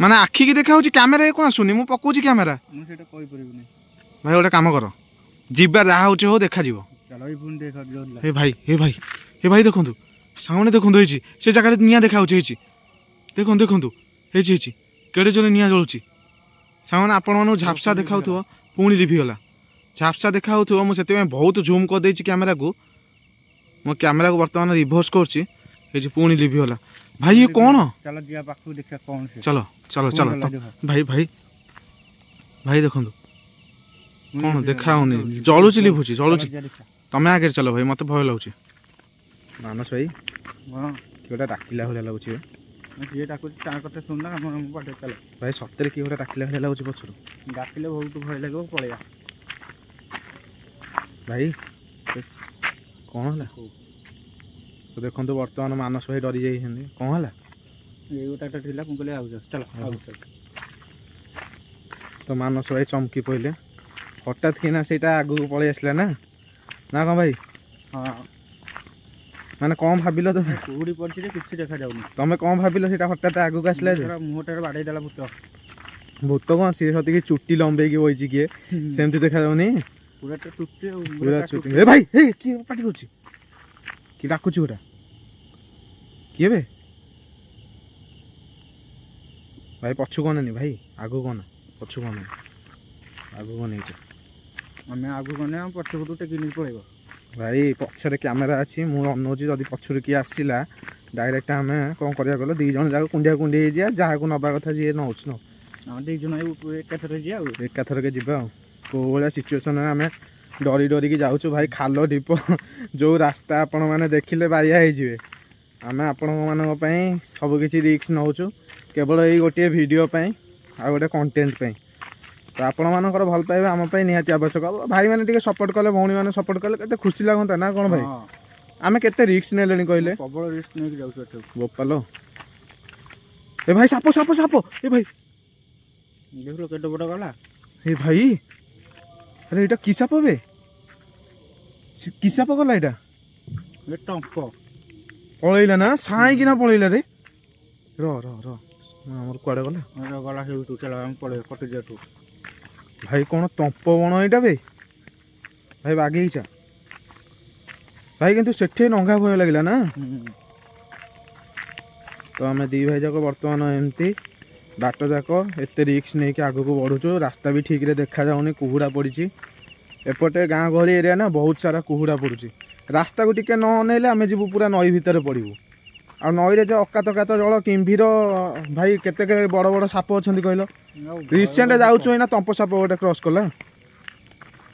ମାନେ ଆଖି କି ଦେଖା ହଉଛି କ୍ୟାମେରା କଣ ଆସୁନି ମୁଁ ପକଉଛି କ୍ୟାମେରା ମୁଁ ସେଟା କହି परिबନି ଭାଇ ଗୋଟେ କାମ କର ଯିବା ଯାହା ହଉଛି ହଉ ଦେଖାଯିବ चलो ई पुन देख जोरला हे भाई देखନ୍ତୁ ସାଉଣ୍ଡ ଦେଖନ୍ତୁ ହେଇଛି ସେ ଜାଗାରେ ନିଆଁ ଦେଖା ହଉଛି ହେଇଛି ଦେଖନ୍ତୁ ହେଇଛି କେଡ଼େ ଜୋରେ ନିଆଁ ଜଳୁଛି ସାଉଣ୍ଡ ଆପଣମାନଙ୍କୁ ଝାପ୍ସା ଦେଖାଉଥିବ ପୁଣି ଲିଭିଗଲା ଝାପ୍ସା ଦେଖା ହଉଥିବ ମୁଁ ସେଥିପାଇଁ ବହୁତ ଜୁମ୍ କରିଦେଇଛି କ୍ୟାମେରାକୁ ମୋ କ୍ୟାମେରାକୁ ବର୍ତ୍ତମାନ ରିଭର୍ସ କରୁଛି ହେଇଛି ପୁଣି ଲିଭିଗଲା ଭାଇ ଇଏ କ'ଣ चलो जिया पाखु देखा कौन से चलो ଭାଇ ଦେଖନ୍ତୁ କ'ଣ ଦେଖା ହଉନି ଜଳୁଛି ଲିଭୁଛି ତମେ ଆଗରେ ଚାଲ ଭାଇ ମତେ ଭୟ ଲାଗୁଛି ମାନସ ଭାଇ हां କିଏ ଡାକିଲା ଭଳିଆ ଲାଗୁଛି କିଏ ଡାକୁଛି ତା କଥା ଶୁଣନା ଆମ ବାଟେ ଚାଲ ଭାଇ ସତରେ କିଏ ଗୋଟେ ଡାକିଲା ଭଳିଆ ଲାଗୁଛି ପଛରୁ ଡାକିଲେ ବହୁତ ଭୟ ଲାଗିବ ପଳେଇବା ଭାଇ କ'ଣ ହେଲା ତ ଦେଖନ୍ତୁ ବର୍ତ୍ତମାନ ମାନସ ଭାଇ ଡରି ଯାଇଛନ୍ତି କ'ଣ ହେଲା ଏଇ ଗୋଟାଟା ଥିଲା ମୁଁ କହିଲି ଆଉ ଚାଲ ତ ମାନସ ଭାଇ ଚମକି ପଇଲେ ହଠାତ୍ କିନା ସେଇଟା ଆଗକୁ ପଳେଇ ଆସିଲା ନା କ'ଣ ଭାଇ ହଁ ମାନେ କ'ଣ ଭାବିଲ ତମେ କୁହୁଡ଼ି ପଡ଼ିଛି ଯେ କିଛି ଦେଖାଯାଉନି ତମେ କ'ଣ ଭାବିଲ ସେଇଟା ହଠାତ୍ ଆଗକୁ ଆସିଲା ଯେ ମୁହଁଟାରେ ବାଡ଼େଇ ଦେଲା ଭୂତ କ'ଣ ସିଏ ସତିକି ଚୁଟି ଲମ୍ବେଇକି ବଇଛି କିଏ ସେମିତି ଦେଖାଯାଉନି ପୁରା ଚୁଟି ପୁରା ଚୁଟି ଏ ଭାଇ ଏ କିଏ ପାଟି କରୁଛି କିଏ ଡାକୁଛି ଗୋଟା କିଏ ବେ ଭାଇ ପଛକୁ ଅନାନି ଭାଇ ଆଗକୁ ଅନା ପଛକୁ ଅନାନି ଆଗକୁ ଅନେଇଛ ଆମେ ଆଗକୁ ଗଲେ ଆମ ପଛପଟୁ ଟେକି ନେଇ ପଳେଇବ ଭାଇ ପଛରେ କ୍ୟାମେରା ଅଛି ମୁଁ ଅନଉଛି ଯଦି ପଛରୁ କିଏ ଆସିଲା ଡାଇରେକ୍ଟ ଆମେ କ'ଣ କରିବା କହିଲ ଦୁଇ ଜଣ ଯାକ କୁଣ୍ଡିଆ କୁଣ୍ଡି ହେଇଯିବା ଯାହାକୁ ନେବା କଥା ଯିଏ ନେଉଛି ନ ଆମେ ଦୁଇ ଜଣ ଏକାଥରେ ଯିବା ଆଉ ଏକାଥରକେ ଯିବା ଆଉ କେଉଁ ଭଳିଆ ସିଚୁଏସନରେ ଆମେ ଡରିକି ଯାଉଛୁ ଭାଇ ଖାଲ ଢିପ ଯେଉଁ ରାସ୍ତା ଆପଣମାନେ ଦେଖିଲେ ବାଇଆ ହେଇଯିବେ ଆମେ ଆପଣମାନଙ୍କ ପାଇଁ ସବୁକିଛି ରିସ୍କ ନେଉଛୁ କେବଳ ଏଇ ଗୋଟିଏ ଭିଡ଼ିଓ ପାଇଁ ଆଉ ଗୋଟେ କଣ୍ଟେଣ୍ଟ ପାଇଁ ତ ଆପଣମାନଙ୍କର ଭଲ ପାଇବା ଆମ ପାଇଁ ନିହାତି ଆବଶ୍ୟକ ଭାଇମାନେ ଟିକେ ସପୋର୍ଟ କଲେ ଭଉଣୀମାନେ ସପୋର୍ଟ କଲେ କେତେ ଖୁସି ଲାଗନ୍ତା ନା କ'ଣ ଭାଇ ଆମେ କେତେ ରିସ୍କ ନେଲେଣି କହିଲେ ପ୍ରବଳ ରିସ୍କ ନେଇକି ଯାଉଛୁ ଏଠୁ ବୋପାଲୋ ଏ ଭାଇ ସାପ ଏ ଭାଇ ଦେଖିଲ କେତେ ବଡ଼ ଗଲା ଏ ଭାଇ ଆରେ ଏଇଟା କି ସାପ ବେ କି ସାପ ଗଲା ଏଇଟା ଟଙ୍କ ପଳେଇଲା ନା ସାଇଁକିନା ପଳେଇଲା ରେ ର ଆମର କୁଆଡ଼େ ଗଲା ଗଲା ସେଇଠୁ ଚାଲ ଆମେ ପଳେଇବା କଟି ଯାଠୁ ଭାଇ କ'ଣ ତମ୍ପ ବଣ ଏଇଟା ବେ ଭାଇ ବାଗେଇଚା ଭାଇ କିନ୍ତୁ ସେଠି ନଙ୍ଗା ଭୟ ଲାଗିଲା ନା ତ ଆମେ ଦୁଇ ଭାଇ ଯାକ ବର୍ତ୍ତମାନ ଏମିତି ବାଟ ଯାକ ଏତେ ରିକ୍ସ ନେଇକି ଆଗକୁ ବଢ଼ୁଛୁ ରାସ୍ତା ବି ଠିକ୍ରେ ଦେଖାଯାଉନି କୁହୁଡ଼ା ପଡ଼ିଛି ଏପଟେ ଗାଁ ଗହଳି ଏରିଆ ନା ବହୁତ ସାରା କୁହୁଡ଼ା ପଡ଼ୁଛି ରାସ୍ତାକୁ ଟିକେ ନ ଅନେଇଲେ ଆମେ ଯିବୁ ପୁରା ନଈ ଭିତରେ ପଡ଼ିବୁ ଆଉ ନଈରେ ଯେ ଅକାତ ଜଳ କିମ୍ଭୀର ଭାଇ କେତେ ବଡ଼ ସାପ ଅଛନ୍ତି କହିଲ ରିସେଣ୍ଟ ଯାଉଛୁ ଏଇନା ତମ୍ପ ସାପ ଗୋଟେ କ୍ରସ୍ କଲା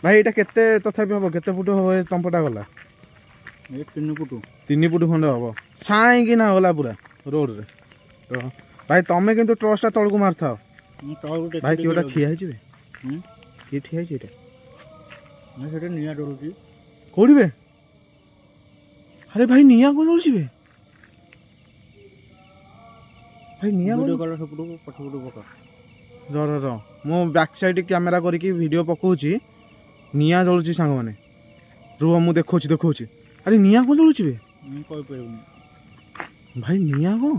ଭାଇ ଏଇଟା କେତେ ତଥାପି ହେବ କେତେ ଫୁଟ ହେବ ଏ ତମ୍ପଟା ଗଲା 3 ଫୁଟ ଖଣ୍ଡେ ହେବ ସାଇଁକିନା ଗଲା ପୁରା ରୋଡ଼ରେ ତ ଭାଇ ତମେ କିନ୍ତୁ ଟ୍ରଚଟା ତଳକୁ ମାରିଥାଅ ଭାଇ କିଏ ଗୋଟେ ଠିଆ ହେଇଯିବେ କିଏ ଠିଆ ହେଇଛି ଏଇଟା ସେଟା ନିଆଁ ଡରୁଛି କୋଉଠି ବେ ଆରେ ଭାଇ ନିଆଁ କ'ଣ ଜଳୁଛି ବେ ଭାଇ ନିଆଁ ଗଲା ସେପଟୁ ପଛପଟୁ ପକା ର ମୁଁ ବ୍ୟାକ୍ ସାଇଡ୍ କ୍ୟାମେରା କରିକି ଭିଡ଼ିଓ ପକଉଛି ନିଆଁ ଜଳୁଛି ସାଙ୍ଗମାନେ ରୁହ ମୁଁ ଦେଖଉଛି ଆରେ ନିଆଁ କ'ଣ ଜଳୁଛି ବେ ମୁଁ କହିପାରିବିନି ଭାଇ ନିଆଁ କ'ଣ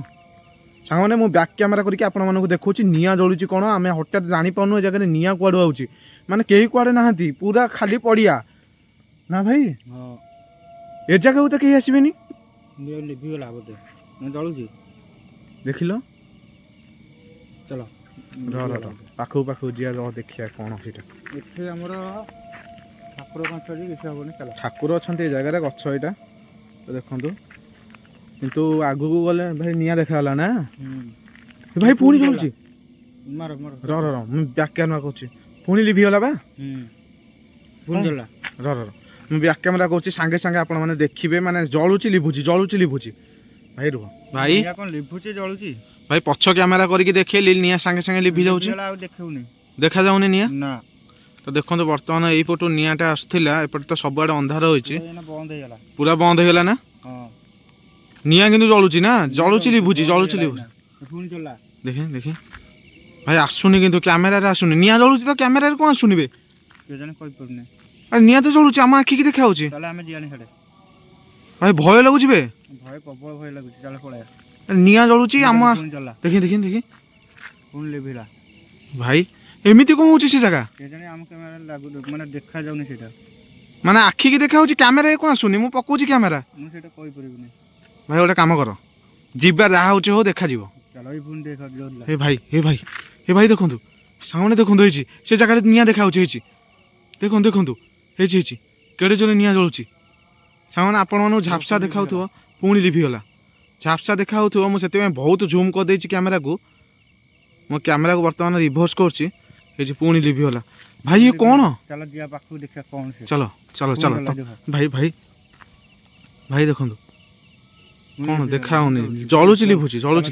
ସାଙ୍ଗମାନେ ମୁଁ ବ୍ୟାକ୍ କ୍ୟାମେରା କରିକି ଆପଣମାନଙ୍କୁ ଦେଖାଉଛି ନିଆଁ ଜଳୁଛି କ'ଣ ଆମେ ହଠାତ୍ ଜାଣିପାରୁନୁ ଏ ଜାଗାରେ ନିଆଁ କୁଆଡ଼ୁ ଆଉଛି ମାନେ କେହି କୁଆଡ଼େ ନାହାନ୍ତି ପୁରା ଖାଲି ପଡ଼ିଆ ନା ଭାଇ ଏ ଜାଗାକୁ ତ କେହି ଆସିବେନି ଲିଭିଗଲା ବୋଧେ ଜଳୁଛି ଦେଖିଲ ଚଲ ର ପାଖକୁ ଯିବା ଦେଖିବା କ'ଣ ସେଇଟା ଏଠି ଆମର ଠାକୁର ଗଛ ଅଛି କିଛି ହବନି ଚାଲ ଠାକୁର ଅଛନ୍ତି ଏ ଜାଗାରେ ଗଛ ଏଇଟା ଦେଖନ୍ତୁ କିନ୍ତୁ ଆଗକୁ ଗଲେ ଭାଇ ନିଆଁ ଦେଖାଗଲା ନା ଭାଇ ପୁଣି ଜଳୁଛି ର ମୁଁ ବ୍ୟାକ୍ କ୍ୟାମେରା କରୁଛି ପୁଣି ଲିଭିଗଲା ବା ପୁଣି ଜଳିଲା ର ମୁଁ ବ୍ୟାକ୍ କ୍ୟାମେରା କରୁଛି ସାଙ୍ଗେ ସାଙ୍ଗେ ଆପଣମାନେ ଦେଖିବେ ମାନେ ଜଳୁଛି ଲିଭୁଛି ଭାଇ ରୁହ ଭାଇ କ'ଣ ଲିଭୁଛି ଜଳୁଛି ଭାଇ ପଛ କ୍ୟାମେରା କରିକି ଦେଖେଇଲି ନିଆଁ ସାଙ୍ଗେ ସାଙ୍ଗେ ଲିଭି ଯାଉଛି ଆଉ ଦେଖାଯାଉନି ନିଆଁ ନା ତ ଦେଖନ୍ତୁ ବର୍ତ୍ତମାନ ଏଇପଟୁ ନିଆଁଟା ଆସୁଥିଲା ଏପଟେ ତ ସବୁଆଡ଼େ ଅନ୍ଧାର ହୋଇଛି ପୁରା ବନ୍ଦ ହେଇଗଲା ନା ନିଆଁ କିନ୍ତୁ ଜଳୁଛି ନା ଜଳୁଛି ଲିଭୁଛି ଦେଖେ ଭାଇ ଆସୁନି କିନ୍ତୁ କ୍ୟାମେରାରେ ଆସୁନି ନିଆଁ ଜଳୁଛି ତ କ୍ୟାମେରାରେ କ'ଣ ଆସୁନି ବେ କହିପାରୁନି ଆରେ ନିଆଁ ତ ଜଳୁଛି ଆମ ଆଖିକି ଦେଖା ହଉଛି ଆମେ ଯିବାନି ସାଡ଼େ ଭାଇ ଭୟ ଲାଗୁଛି ବେ ପ୍ରବଳ ଭୟ ଲାଗୁଛି ଚାଲ ପଳେଇବା ନିଆଁ ଜଳୁଛି ଆମ ଦେଖି ପୁଣି ଲିଭିଲା। ଭାଇ ଏମିତି କଣ ହଉଛି ସେ ଜାଗା? କେଜାଣି ଆମ କ୍ୟାମେରା ଲାଗୁ ମାନେ ଦେଖାଯାଉନି ସେଇଟା। ମାନେ ଆଖିକି ଦେଖା ହଉଛି, କ୍ୟାମେରା କଣ ଆସୁନି? ମୁଁ ପକଉଛି କ୍ୟାମେରା। ମୁଁ ସେଇଟା କହିପାରିବିନି। ଭାଇ ଗୋଟେ କାମ କର, ଯିବା ଯାହା ହଉଛି ହଉ, ଦେଖାଯିବ। ଚାଲ ଏଇ ପୁଣି ଦେଖା ଜୋରିଲା। ହେ ଭାଇ ହେ ଭାଇ ହେ ଭାଇ ଦେଖନ୍ତୁ, ସାମনে ଦେଖନ୍ତୁ, ହେଇଛି ସେ ଜାଗାରେ ନିଆଁ ଦେଖା ହଉଛି, ହେଇଛି ଦେଖନ୍ତୁ ଦେଖନ୍ତୁ, ହେଇଛି ହେଇଛି କେଡ଼େ ଜୋରେ ନିଆଁ ଜଳୁଛି। ସାମନେ ଆପଣମାନଙ୍କୁ ଝାପ୍ସା ଦେଖାଉଥିବ, ପୁଣି ଲିଭିଗଲା। ଝାପ୍ସା ଦେଖା ହେଉଥିବ, ମୁଁ ସେଥିପାଇଁ ବହୁତ ଜୁମ୍ କରିଦେଇଛି କ୍ୟାମେରାକୁ। ମୋ କ୍ୟାମେରାକୁ ବର୍ତ୍ତମାନ ରିଭର୍ସ କରୁଛି, ହେଇଛି ପୁଣି ଲିଭିଗଲା। ଭାଇ ଇଏ କ'ଣ? ଚାଲ ଯିବା ପାଖକୁ ଦେଖିବା କ'ଣ ସେ। ଚାଲ ଚାଲ ଚାଲ ଭାଇ ଭାଇ ଭାଇ ଦେଖନ୍ତୁ କ'ଣ ଦେଖା ହଉନି, ଜଳୁଛି ଲିଭୁଛି ଜଳୁଛି।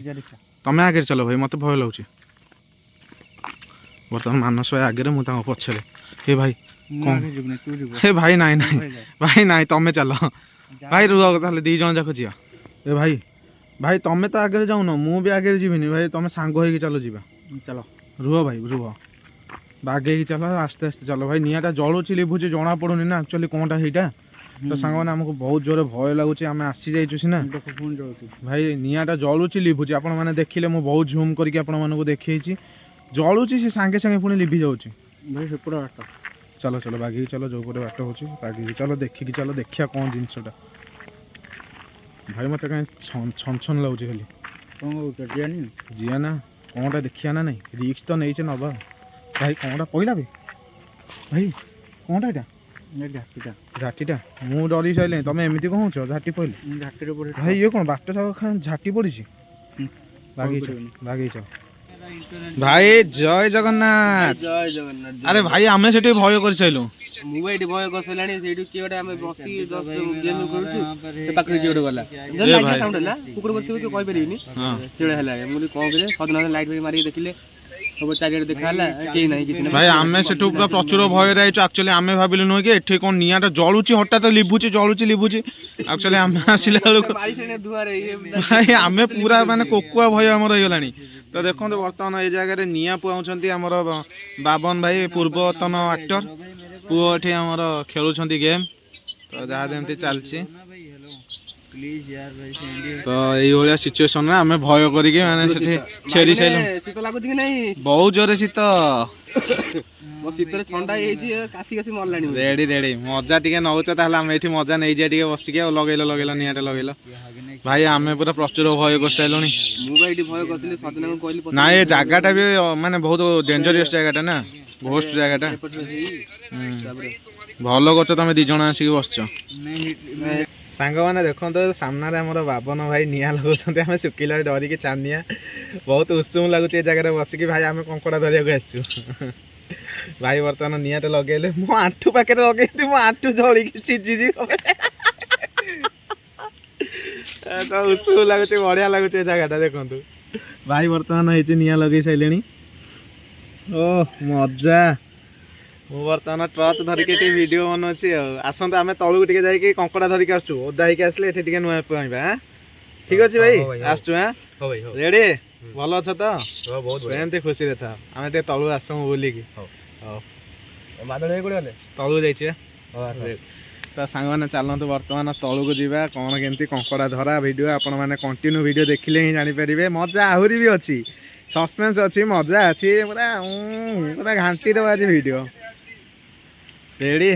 ତମେ ଆଗରେ ଚାଲ ଭାଇ, ମୋତେ ଭୟ ଲାଗୁଛି। ବର୍ତ୍ତମାନ ମାନସ ଭାଇ ଆଗରେ, ମୁଁ ତାଙ୍କ ପଛରେ। ହେ ଭାଇ କ'ଣ? ହେ ଭାଇ ନାଇଁ ନାଇଁ ଭାଇ ନାଇଁ, ତମେ ଚାଲ ଭାଇ, ରୁହ ତାହେଲେ 2 ଜଣ ଯାକ ଯିବା। ଏ ଭାଇ ଭାଇ ତମେ ତ ଆଗରେ ଯାଉନ, ମୁଁ ବି ଆଗରେ ଯିବିନି ଭାଇ, ତମେ ସାଙ୍ଗ ହେଇକି ଚାଲ ଯିବା। ଚାଲ ରୁହ ଭାଇ ରୁହ, ବାଗେଇକି ଚାଲ, ଆସ୍ତେ ଆସ୍ତେ ଚାଲ ଭାଇ। ନିଆଁଟା ଜଳୁଛି ଲିଭୁଛି ଜଣା ପଡୁନି ନା ଆକ୍ଚୁଆଲି କ'ଣଟା ସେଇଟା। ତ ସାଙ୍ଗମାନେ ଆମକୁ ବହୁତ ଜୋରେ ଭୟ ଲାଗୁଛି, ଆମେ ଆସିଯାଇଛୁ ସିନା ଭାଇ, ନିଆଁଟା ଜଳୁଛି ଲିଭୁଛି। ଆପଣମାନେ ଦେଖିଲେ, ମୁଁ ବହୁତ ଝୁମ୍ କରିକି ଆପଣମାନଙ୍କୁ ଦେଖେଇଛି। ଜଳୁଛି, ସେ ସାଙ୍ଗେ ସାଙ୍ଗେ ପୁଣି ଲିଭି ଯାଉଛି। ଭାଇ ସେପଟ ବାଟ ଚାଲ ଚାଲ ବାଗେଇକି ଚାଲ, ଯୋଉ ପଟେ ବାଟ ହେଉଛି ବାଗେଇକି ଚାଲ, ଦେଖିକି ଚାଲ, ଦେଖିବା କ'ଣ ଜିନିଷଟା। ଭାଇ ମୋତେ କାହିଁ ଛନ ଛନ ଲାଗୁଛି ଖାଲି। କ'ଣ କହୁଛ? ଯିଆନି ଯିଆ ନା, କ'ଣଟା ଦେଖିବା ନା ନାଇଁ, ରିକ୍ସ ତ ନେଇଛେ ନବା। ଭାଇ କ'ଣଟା ପଇଲା ବେ? ଭାଇ କ'ଣଟା ଏଇଟା? ଝାଟିଟା ଝାଟିଟା? ମୁଁ ଡରି ସାରିଲିଣି, ତମେ ଏମିତି କହୁଛ ଝାଟି ପଇଲେ? ଝାଟିରେ ପଡେ ଭାଇ ଇଏ କ'ଣ ବାଟ ଯାକ ଝାଟି ପଡ଼ିଛି? ବାଗେଇଛ ବାଗେଇଛ। ଭାଇ ଜୟ ଜଗନ୍ନାଥ। ଜୟ ଜଗନ୍ନାଥ। ଆରେ ଭାଇ ଆମେ ସେଠି ଭୟ କରିସାରିଲୁ। ମୁଁ ଏଠି ଭୟ କରିସାରିଲାଣି, ସେଇଠୁ କିଏ ଗୋଟେ ଆମେ ବସି ଗେମ୍ କରୁଛୁ, ସେ ପାଖରେ କିଏ ଗୋଟେ ଗଲା, ସାଉଣ୍ଡ ହେଲା, କୁକୁର କରିଥିବ କିଏ କହିପାରିବିନି, ସେଇଟା ହେଲା। ମୁଁ କ'ଣ କରିବେ, ସଦନ ଲାଇଟ୍ ଫାଇଟ୍ ମାରିକି ଦେଖିଲେ, ସବୁ ଚାରିଆଡେ ଦେଖା ହେଲା, କେହି ନାହିଁ କିଛି ନାହିଁ। ଭାଇ ଆମେ ସେଠୁ ପୁରା ପ୍ରଚୁର ଭୟରେ ଆଇଛୁ। ଆକ୍ଚୁଆଲି ଆମେ ଭାବିଲୁ ନୁହେଁ କି ଏଠି କ'ଣ ନିଆଁଟା ଜଳୁଛି, ହଠାତ୍ ଲିଭୁଛି, ଜଳୁଛି ଲିଭୁଛି। ଆକ୍ଚୁଆଲି ଆମେ ଆସିଲା ବେଳକୁ ଭାଇ ଆମେ ପୁରା ମାନେ କୋକୁଆ ଭୟ ଆମର ହେଇଗଲାଣି। ତ ଦେଖନ୍ତୁ ବର୍ତ୍ତମାନ ଏଇ ଜାଗାରେ ନିଆଁ ପୁଆଉଛନ୍ତି ଆମର ବାବନ ଭାଇ, ପୂର୍ବତନ ଆକ୍ଟର। ପୁଅ ଏଠି ଆମର ଖେଳୁଛନ୍ତି ଗେମ୍। ତ ଯାହା ଯେମିତି ଚାଲିଛି, ତ ଏଇଭଳିଆ ସିଚୁଏସନରେ ଆମେ ଭୟ କରିକି ମାନେ ସେଠି ଛେରି ସାଇଲୁ। ଶୀତ ଲାଗୁଛି କି ନାହିଁ? ବହୁତ ଜୋରେ ଶୀତ। ମୋ ଶୀତରେ ଥଣ୍ଡା ହେଇଯାଇଛି, କାଶି କାଶି ମରିଲାଣି। ରେଡି ରେଡି, ମଜା ଟିକେ ନଉଛ ତାହେଲେ, ଆମେ ଏଠି ମଜା ନେଇଯିବା ଟିକେ ବସିକି। ଆଉ ଲଗେଇଲ ନିଆଁଟା ଲଗେଇଲ। ଭାଇ ଆମେ ପୁରା ପ୍ରଚୁର ଭୟ କରିସାରିଲୁଣି। ମୁଁ ବା ଏଠି ଭୟ କରିଥିଲି, ସଦନକୁ କହିଲି ନାଇଁ ଏ ଜାଗାଟା ବି ମାନେ ବହୁତ ଡେଞ୍ଜରିୟସ୍ ଜାଗାଟା ନା, ଘୋଷ୍ଟ ଜାଗାଟା। ଭଲ କରୁଛ ତମେ 2 ଜଣ ଆସିକି ବସିଛ। ସାଙ୍ଗମାନେ ଦେଖନ୍ତୁ, ସାମ୍ନାରେ ଆମର ବାବନ ଭାଇ ନିଆଁ ଲଗାଉଛନ୍ତି। ଆମେ ଶୁଖିଲା ଡରିକି ଚାନ୍ଦିଆ, ବହୁତ ଉଷୁମ ଲାଗୁଛି ଏ ଜାଗାରେ ବସିକି। ଭାଇ ଆମେ କଙ୍କଡ଼ା ଧରିବାକୁ ଆସିଛୁ। ଭାଇ ବର୍ତ୍ତମାନ ନିଆଁଟା ଲଗେଇଲେ, ମୋ ଆଣ୍ଠୁ ପାଖରେ ଲଗେଇଲି, ମୋ ଆଣ୍ଠୁ ଜଳିକି ସିଝିଯିବ। ତ ଉଷୁମ ଲାଗୁଛି, ବଢିଆ ଲାଗୁଛି ଏ ଜାଗାଟା। ଦେଖନ୍ତୁ ଭାଇ ବର୍ତ୍ତମାନ ହେଇଛି ନିଆଁ ଲଗେଇ ସାରିଲେଣି। ଓ ମଜା। ମୁଁ ବର୍ତ୍ତମାନ ଟର୍ଚ୍ଚ ଧରିକି ଏଠି ଭିଡ଼ିଓ ବନଉଛି। ଆଉ ଆସନ୍ତୁ ଆମେ ତଳକୁ ଟିକେ ଯାଇକି କଙ୍କଡ଼ା ଧରିକି ଆସୁଛୁ। ଓଦା ହେଇକି ଆସିଲେ ଏଠି ଟିକେ ନୂଆ ପାଇବା। ଠିକ ଅଛି ଭାଇ, ଆସୁଛୁ। ରେଡି? ଭଲ ଅଛ ତ? ଏମିତି ଖୁସିରେ ଥାଅ। ଆମେ ଟିକେ ତଳକୁ ଆସୁ ବୁଲିକି। ତଳକୁ ଯାଇଛି। ତ ସାଙ୍ଗମାନେ ଚାଲନ୍ତୁ ବର୍ତ୍ତମାନ ତଳକୁ ଯିବା, କ'ଣ କେମିତି କଙ୍କଡ଼ା ଧରା ଭିଡ଼ିଓ ଆପଣମାନେ କଣ୍ଟିନ୍ୟୁ ଭିଡ଼ିଓ ଦେଖିଲେ ହିଁ ଜାଣିପାରିବେ। ମଜା ଆହୁରି ବି ଅଛି, ସସ୍ପେନ୍ସ ଅଛି, ମଜା ଅଛି, ପୁରା ପୁରା ଘାଣ୍ଟି ଦେବା ଆଜି ଭିଡ଼ିଓ। ରେଡି?